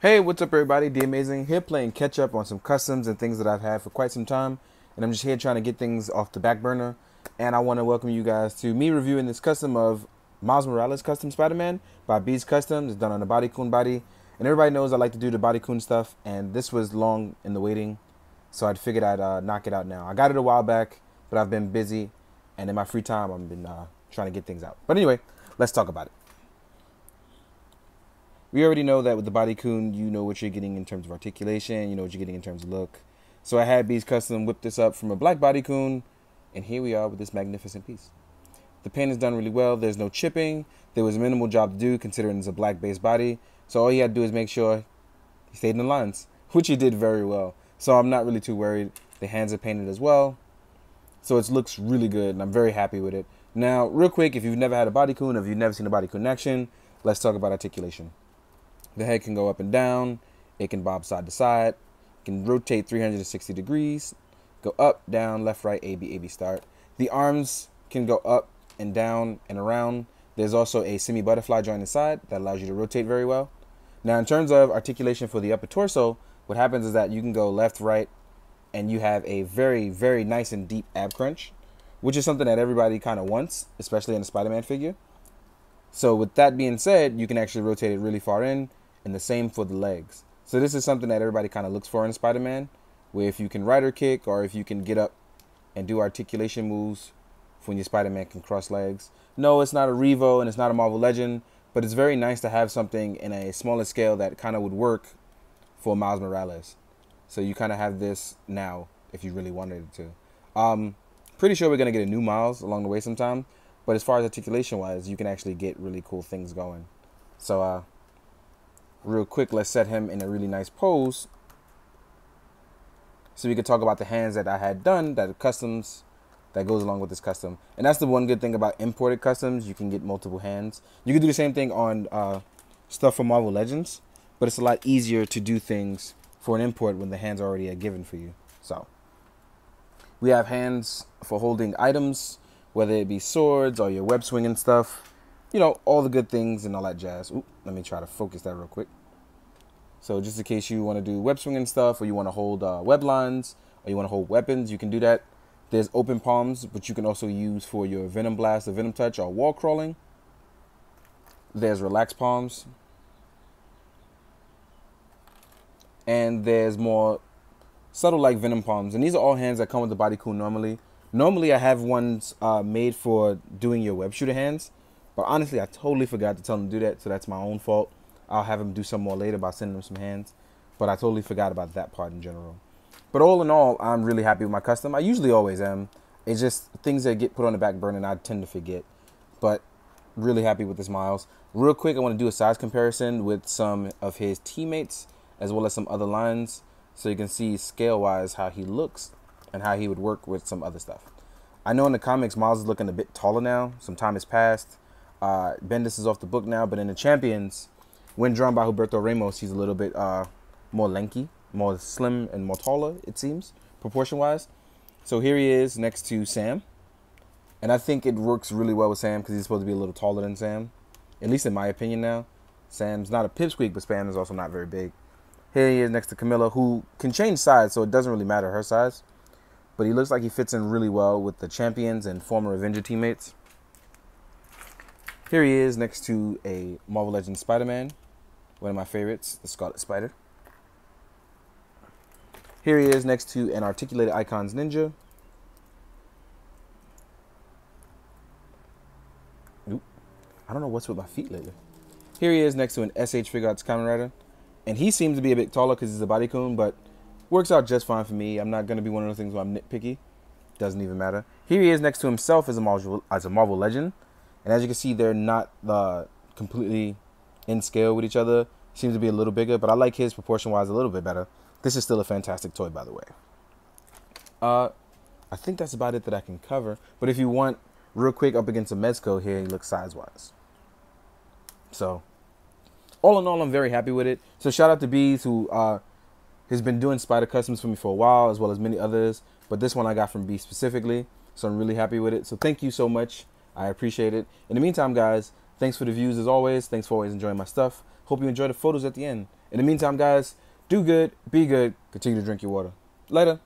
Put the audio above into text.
Hey, what's up everybody? The Amazing here playing catch up on some customs and things that I've had for quite some time. And I'm just here trying to get things off the back burner. And I want to welcome you guys to me reviewing this custom of Miles Morales Custom Spider-Man by Beast Customs. It's done on the Body-Kun body. And everybody knows I like to do the Body-Kun stuff. And this was long in the waiting. So I figured I'd knock it out now. I got it a while back, but I've been busy. And in my free time, I've been trying to get things out. But anyway, let's talk about it. We already know that with the Body-Kun, you know what you're getting in terms of articulation, you know what you're getting in terms of look. So I had Beast Custom whip this up from a black Body-Kun, and here we are with this magnificent piece. The paint is done really well. There's no chipping. There was a minimal job to do considering it's a black-based body. So all you had to do is make sure he stayed in the lines, which he did very well. So I'm not really too worried. The hands are painted as well. So it looks really good, and I'm very happy with it. Now, real quick, if you've never had a Body-Kun, or if you've never seen a Body-Kun in action, let's talk about articulation. The head can go up and down. It can bob side to side. It can rotate 360 degrees. Go up, down, left, right, A, B, start. The arms can go up and down and around. There's also a semi-butterfly joint inside that allows you to rotate very well. Now, in terms of articulation for the upper torso, what happens is that you can go left, right, and you have a very, very nice and deep ab crunch, which is something that everybody kind of wants, especially in a Spider-Man figure. So with that being said, you can actually rotate it really far in. And the same for the legs. So this is something that everybody kind of looks for in Spider-Man, where if you can rider kick or if you can get up and do articulation moves when your Spider-Man can cross legs. No, it's not a Revo and it's not a Marvel Legend, but it's very nice to have something in a smaller scale that kind of would work for Miles Morales. So you kind of have this now if you really wanted it to. Pretty sure we're going to get a new Miles along the way sometime, but as far as articulation wise, you can actually get really cool things going. So real quick, let's set him in a really nice pose so we could talk about the hands that I had done, that are customs, that goes along with this custom. And that's the one good thing about imported customs. You can get multiple hands. You can do the same thing on stuff from Marvel Legends, but it's a lot easier to do things for an import when the hands are already given for you. So we have hands for holding items, whether it be swords or your web swinging stuff. You know, all the good things and all that jazz. Ooh, let me try to focus that real quick. So just in case you want to do web swinging stuff, or you want to hold web lines, or you want to hold weapons, you can do that. There's open palms, which you can also use for your Venom Blast or Venom Touch or wall crawling. There's relaxed palms. And there's more subtle like Venom palms. And these are all hands that come with the Body-Kun normally. Normally I have ones made for doing your web shooter hands. But honestly, I totally forgot to tell him to do that, so that's my own fault. I'll have him do some more later by sending him some hands. But I totally forgot about that part in general. But all in all, I'm really happy with my custom. I usually always am. It's just things that get put on the back burner and I tend to forget. But really happy with this Miles. Real quick, I want to do a size comparison with some of his teammates, as well as some other lines, so you can see scale-wise how he looks and how he would work with some other stuff. I know in the comics, Miles is looking a bit taller now. Some time has passed. Bendis is off the book now, but in the Champions, when drawn by Humberto Ramos, he's a little bit more lanky, more slim, and more taller, it seems, proportion-wise. So here he is next to Sam. And I think it works really well with Sam because he's supposed to be a little taller than Sam, at least in my opinion now. Sam's not a pipsqueak, but Sam is also not very big. Here he is next to Camilla, who can change size, so it doesn't really matter her size. But he looks like he fits in really well with the Champions and former Avenger teammates. Here he is next to a Marvel Legends Spider-Man, one of my favorites, the Scarlet Spider. Here he is next to an Articulated Icons Ninja. Oop, I don't know what's with my feet lately. Here he is next to an SH Figuarts Kamen Rider. And he seems to be a bit taller because he's a Body-Kun, but works out just fine for me. I'm not going to be one of those things where I'm nitpicky. Doesn't even matter. Here he is next to himself as a Marvel Legend. And as you can see, they're not completely in scale with each other. Seems to be a little bigger, but I like his proportion-wise a little bit better. This is still a fantastic toy, by the way. I think that's about it that I can cover. But if you want, real quick, up against a Mezco here, he looks size-wise. So, all in all, I'm very happy with it. So shout out to Bees, who has been doing Spider Customs for me for a while, as well as many others. But this one I got from Bees specifically, so I'm really happy with it. So thank you so much. I appreciate it. In the meantime, guys, thanks for the views as always. Thanks for always enjoying my stuff. Hope you enjoy the photos at the end. In the meantime, guys, do good, be good, continue to drink your water. Later.